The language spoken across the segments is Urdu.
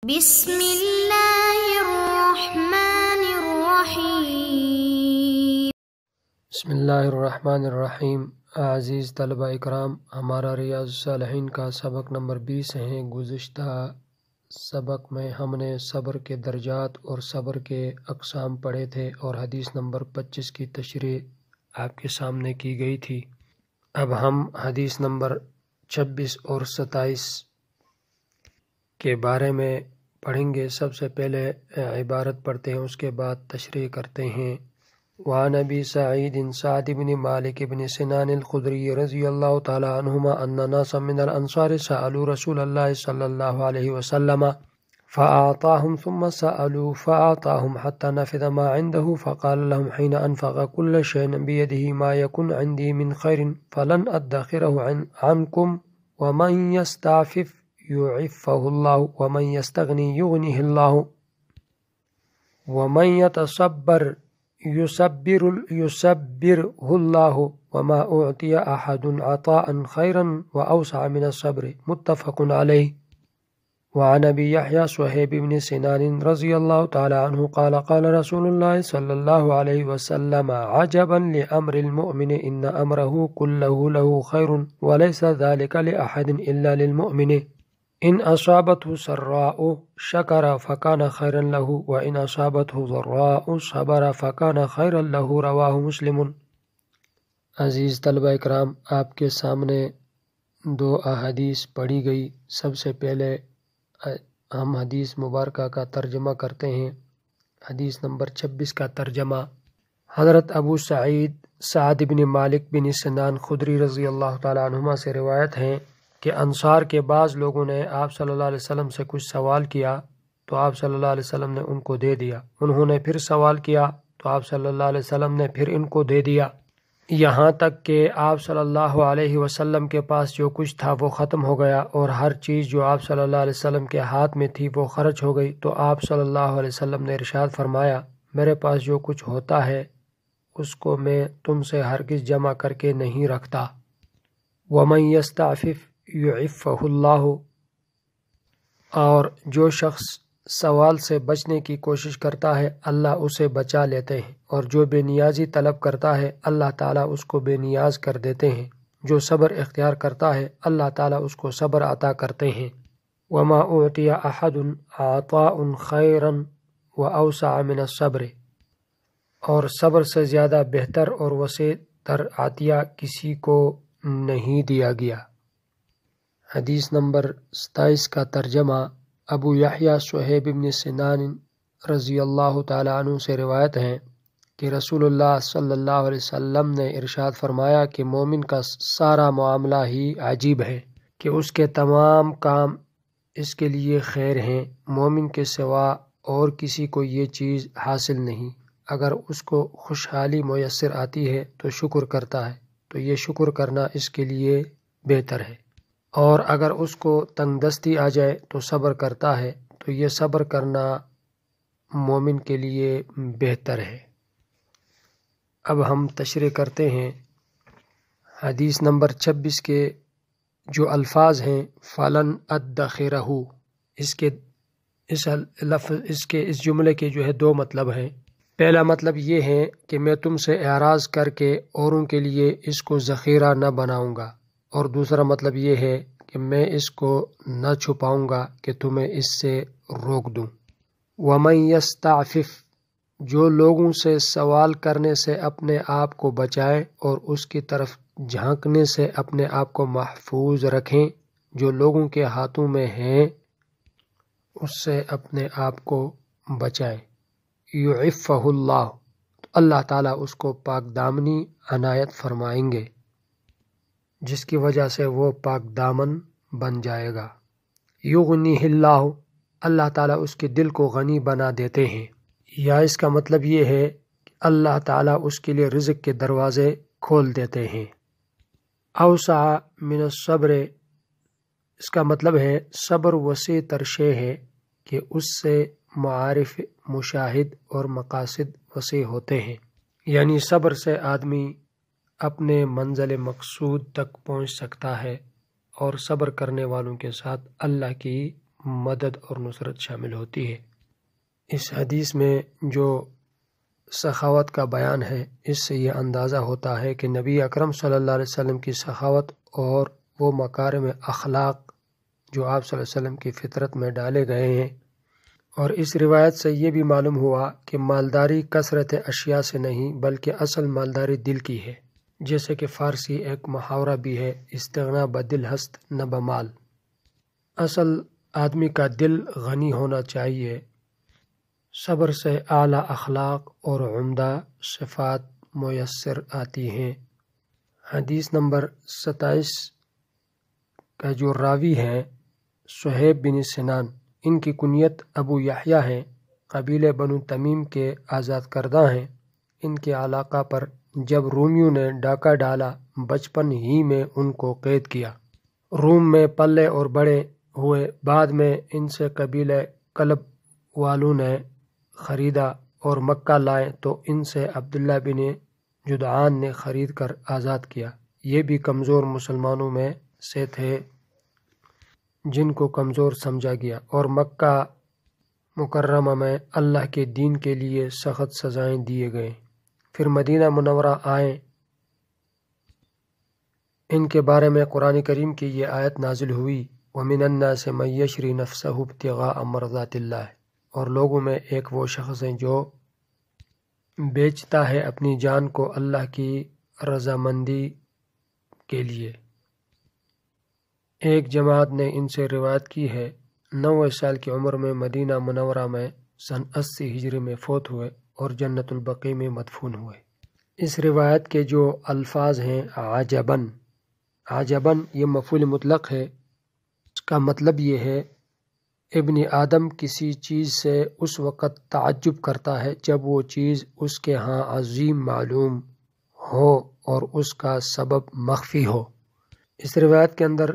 بسم اللہ الرحمن الرحیم۔ بسم اللہ الرحمن الرحیم۔ عزیز طلبہ اکرام، ہمارا ریاض الصالحین کا سبق نمبر 20 ہے۔ گزشتہ سبق میں ہم نے صبر کے درجات اور صبر کے اقسام پڑھے تھے اور حدیث نمبر 25 کی تشریح آپ کے سامنے کی گئی تھی۔ اب ہم حدیث نمبر 26 اور 27 کے بارے میں پڑھیں گے۔ سب سے پہلے عبارت پڑھتے ہیں، اس کے بعد تشریح کرتے ہیں۔ وعن ابی سعید سعد بن مالک بن سنان الخدری رضی اللہ تعالی عنہما ان ناسا من الانصار سألوا رسول اللہ صلی اللہ علیہ وسلم فأعطاهم ثم سألوا فأعطاهم حتى نفذ ما عنده فقال لهم حين أنفق كل شيء بيده ما يكن عندي من خير فلن أدخره عنكم ومن يستعفف يعفه الله ومن يستغني يغنيه الله ومن يتصبر يصبره الله وما أعطي أحد عطاء خيرا وأوسع من الصبر متفق عليه۔ وعن أبي يحيى صهيب بن سنان رضي الله تعالى عنه قال قال رسول الله صلى الله عليه وسلم عجبا لأمر المؤمن إن أمره كله له خير وليس ذلك لأحد إلا للمؤمن إن أصابته سراء شكر فكان خيرا له وإن أصابته ضراء صبر فكان خيرا له رواه مسلم۔ عزیز طلبہ اکرام، آپ کے سامنے دو احادیث پڑھی گئی۔ سب سے پہلے ہم حدیث مبارکہ کا ترجمہ کرتے ہیں۔ حدیث نمبر 26 کا ترجمہ۔ حضرت ابو سعید سعد بن مالک بن سنان خدری رضی اللہ تعالی عنہما سے روایت ہے کہ انصار کے بعض لوگوں نے آپ صلی اللہ علیہ وسلم سے کچھ سوال کیا تو آپ صلی اللہ علیہ وسلم نے ان کو دے دیا۔ انہوں نے پھر سوال کیا تو آپ صلی اللہ علیہ وسلم نے پھر ان کو دے دیا، یہاں تک کہ آپ صلی اللہ علیہ وسلم کے پاس جو کچھ تھا وہ ختم ہو گیا اور ہر چیز جو آپ صلی اللہ علیہ وسلم کے ہاتھ میں تھی وہ خرچ ہو گئی۔ تو آپ صلی اللہ علیہ وسلم نے ارشاد فرمایا، میرے پاس جو کچھ ہوتا ہے اس کو میں تم سے ہرگز جمع کر کے نہیں رکھتا۔ وَمَن يَسْتَعْفِفْ يُعِفَّهُ اللَّهُ، اور جو شخص سوال سے بچنے کی کوشش کرتا ہے اللہ اسے بچا لیتے ہیں، اور جو بے نیازی طلب کرتا ہے اللہ تعالیٰ اس کو بے نیاز کر دیتے ہیں، جو صبر اختیار کرتا ہے اللہ تعالیٰ اس کو صبر عطا کرتے ہیں۔ وَمَا أُعْطِيَ أَحَدٌ عَطَاءٌ خَيْرًا وَأَوْسَعَ مِنَ الصَّبْرِ، اور صبر سے زیادہ بہتر اور وسیع تر عطیہ کسی کو نہیں دیا گیا۔ حدیث نمبر 27 کا ترجمہ۔ ابو یحییٰ صہیب بن سنان رضی اللہ تعالی عنہ سے روایت ہے کہ رسول اللہ صلی اللہ علیہ وسلم نے ارشاد فرمایا کہ مومن کا سارا معاملہ ہی عجیب ہے کہ اس کے تمام کام اس کے لیے خیر ہیں، مومن کے سوا اور کسی کو یہ چیز حاصل نہیں۔ اگر اس کو خوشحالی میسر آتی ہے تو شکر کرتا ہے تو یہ شکر کرنا اس کے لیے بہتر ہے، اور اگر اس کو تنگ دستی آ جائے تو صبر کرتا ہے تو یہ صبر کرنا مومن کے لیے بہتر ہے۔ اب ہم تشریح کرتے ہیں۔ حدیث نمبر 26 کے جو الفاظ ہیں فَلَنْ أَدَّخِرَهُ، اس جملے کے جو ہے دو مطلب ہیں۔ پہلا مطلب یہ ہے کہ میں تم سے اعراض کر کے اوروں کے لیے اس کو ذخیرہ نہ بناؤں گا، اور دوسرا مطلب یہ ہے کہ میں اس کو نہ چھپاؤں گا کہ تمہیں اس سے روک دوں۔ وَمَن يَسْتَعْفِفْ، جو لوگوں سے سوال کرنے سے اپنے آپ کو بچائے اور اس کی طرف جھانکنے سے اپنے آپ کو محفوظ رکھیں، جو لوگوں کے ہاتھوں میں ہیں اس سے اپنے آپ کو بچائیں۔ یعفہ اللہ، تو اللہ تعالیٰ اس کو پاک دامنی عنایت فرمائیں گے جس کی وجہ سے وہ پاک دامن بن جائے گا۔ یغنیہ اللہ، اللہ تعالیٰ اس کے دل کو غنی بنا دیتے ہیں، یا اس کا مطلب یہ ہے کہ اللہ تعالیٰ اس کے لیے رزق کے دروازے کھول دیتے ہیں۔ اوسع من الصبر، اس کا مطلب ہے صبر وسیع تر شے ہے کہ اس سے معارف، مشاہد اور مقاصد وسیع ہوتے ہیں، یعنی صبر سے آدمی اپنے منزل مقصود تک پہنچ سکتا ہے، اور صبر کرنے والوں کے ساتھ اللہ کی مدد اور نصرت شامل ہوتی ہے۔ اس حدیث میں جو سخاوت کا بیان ہے، اس سے یہ اندازہ ہوتا ہے کہ نبی اکرم صلی اللہ علیہ وسلم کی سخاوت اور وہ مکارم اخلاق جو آپ صلی اللہ علیہ وسلم کی فطرت میں ڈالے گئے ہیں۔ اور اس روایت سے یہ بھی معلوم ہوا کہ مالداری کثرت اشیاء سے نہیں بلکہ اصل مالداری دل کی ہے، جیسے کہ فارسی ایک محاورہ بھی ہے، استغنا بدل ہست نہ بمال۔ اصل آدمی کا دل غنی ہونا چاہیے۔ صبر سے اعلیٰ اخلاق اور عمدہ صفات میسر آتی ہیں۔ حدیث نمبر 27 کا جو راوی ہیں صہیب بن سنان، ان کی کنیت ابو یحییٰ ہیں، قبیلے بنو تمیم کے آزاد کردہ ہیں۔ ان کے علاقہ پر جب رومیوں نے ڈاکہ ڈالا، بچپن ہی میں ان کو قید کیا۔ روم میں پلے اور بڑے ہوئے، بعد میں ان سے قبیلے کلب والوں نے خریدا اور مکہ لائے تو ان سے عبداللہ بن جدعان نے خرید کر آزاد کیا۔ یہ بھی کمزور مسلمانوں میں سے تھے جن کو کمزور سمجھا گیا، اور مکہ مکرمہ میں اللہ کے دین کے لیے سخت سزائیں دیے گئے۔ پھر مدینہ منورہ آئے۔ ان کے بارے میں قرآن کریم کی یہ آیت نازل ہوئی، وَمِنَ النَّاسِ مَن يَشْرِي نَفْسَهُ ابْتِغَاءَ مَرْضَاتِ اللَّهِ، اور لوگوں میں ایک وہ شخص ہے جو بیچتا ہے اپنی جان کو اللہ کی رضامندی کے لیے۔ ایک جماعت نے ان سے روایت کی ہے، 90 سال کی عمر میں مدینہ منورہ میں سن 80 ہجری میں فوت ہوئے اور جنت البقیع میں مدفون ہوئے۔ اس روایت کے جو الفاظ ہیں عجباً، عجباً یہ مفعول مطلق ہے۔ اس کا مطلب یہ ہے ابن آدم کسی چیز سے اس وقت تعجب کرتا ہے جب وہ چیز اس کے ہاں عظیم معلوم ہو اور اس کا سبب مخفی ہو۔ اس روایت کے اندر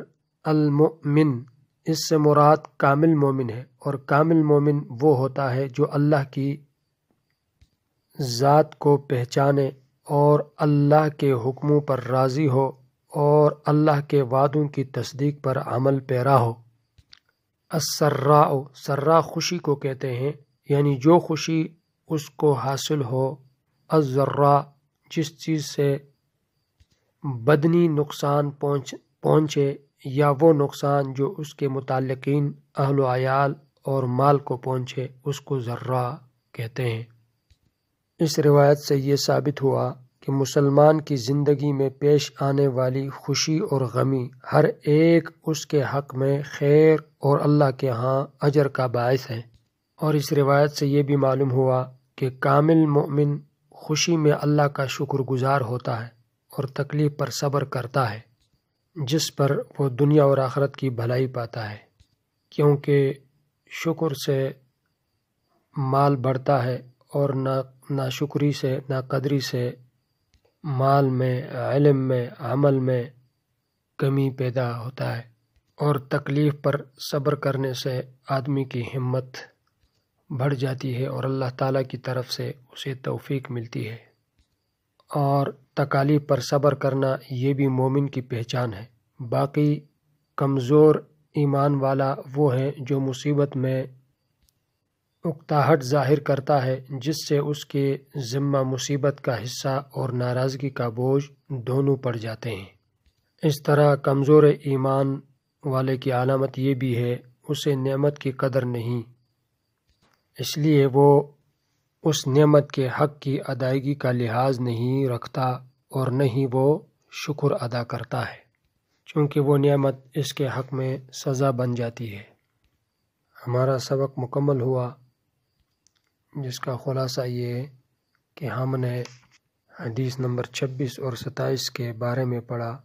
المؤمن، اس سے مراد کامل مومن ہے، اور کامل مومن وہ ہوتا ہے جو اللہ کی ذات کو پہچانے اور اللہ کے حکموں پر راضی ہو اور اللہ کے وعدوں کی تصدیق پر عمل پیرا ہو۔ السراء، سراء خوشی کو کہتے ہیں، یعنی جو خوشی اس کو حاصل ہو۔ الضراء، جس چیز سے بدنی نقصان پہنچے یا وہ نقصان جو اس کے متعلقین اہل و عیال اور مال کو پہنچے، اس کو ضراء کہتے ہیں۔ اس روایت سے یہ ثابت ہوا کہ مسلمان کی زندگی میں پیش آنے والی خوشی اور غمی ہر ایک اس کے حق میں خیر اور اللہ کے ہاں اجر کا باعث ہے۔ اور اس روایت سے یہ بھی معلوم ہوا کہ کامل مومن خوشی میں اللہ کا شکر گزار ہوتا ہے اور تکلیف پر صبر کرتا ہے، جس پر وہ دنیا اور آخرت کی بھلائی پاتا ہے، کیونکہ شکر سے مال بڑھتا ہے اور ناشکری سے، ناقدری سے مال میں، علم میں، عمل میں کمی پیدا ہوتا ہے، اور تکلیف پر صبر کرنے سے آدمی کی ہمت بڑھ جاتی ہے اور اللہ تعالیٰ کی طرف سے اسے توفیق ملتی ہے۔ اور تکالیف پر صبر کرنا یہ بھی مومن کی پہچان ہے۔ باقی کمزور ایمان والا وہ ہے جو مصیبت میں اکتاہٹ ظاہر کرتا ہے، جس سے اس کے ذمہ مصیبت کا حصہ اور ناراضگی کا بوجھ دونوں پڑ جاتے ہیں۔ اس طرح کمزور ایمان والے کی علامت یہ بھی ہے، اسے نعمت کی قدر نہیں، اس لیے وہ اس نعمت کے حق کی ادائیگی کا لحاظ نہیں رکھتا اور نہ ہی وہ شکر ادا کرتا ہے، چونکہ وہ نعمت اس کے حق میں سزا بن جاتی ہے۔ ہمارا سبق مکمل ہوا، جس کا خلاصہ یہ ہے کہ ہم نے حدیث نمبر 26 اور 27 کے بارے میں پڑھا،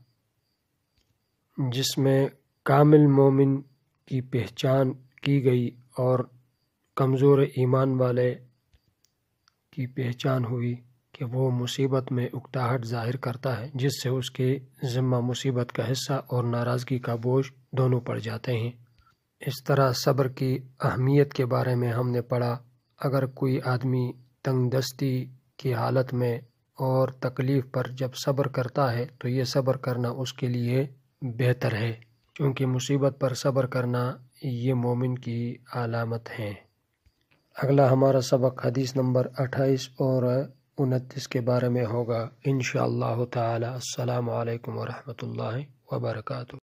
جس میں کامل مومن کی پہچان کی گئی اور کمزور ایمان والے کی پہچان ہوئی کہ وہ مصیبت میں اکتاہٹ ظاہر کرتا ہے، جس سے اس کے ذمہ مصیبت کا حصہ اور ناراضگی کا بوجھ دونوں پڑ جاتے ہیں۔ اس طرح صبر کی اہمیت کے بارے میں ہم نے پڑھا۔ اگر کوئی آدمی تنگ دستی کی حالت میں اور تکلیف پر جب صبر کرتا ہے تو یہ صبر کرنا اس کے لیے بہتر ہے، کیونکہ مصیبت پر صبر کرنا یہ مومن کی علامت ہیں۔ اگلا ہمارا سبق حدیث نمبر 28 اور 29 کے بارے میں ہوگا انشاءاللہ تعالی۔ السلام علیکم ورحمۃ اللہ وبرکاتہ۔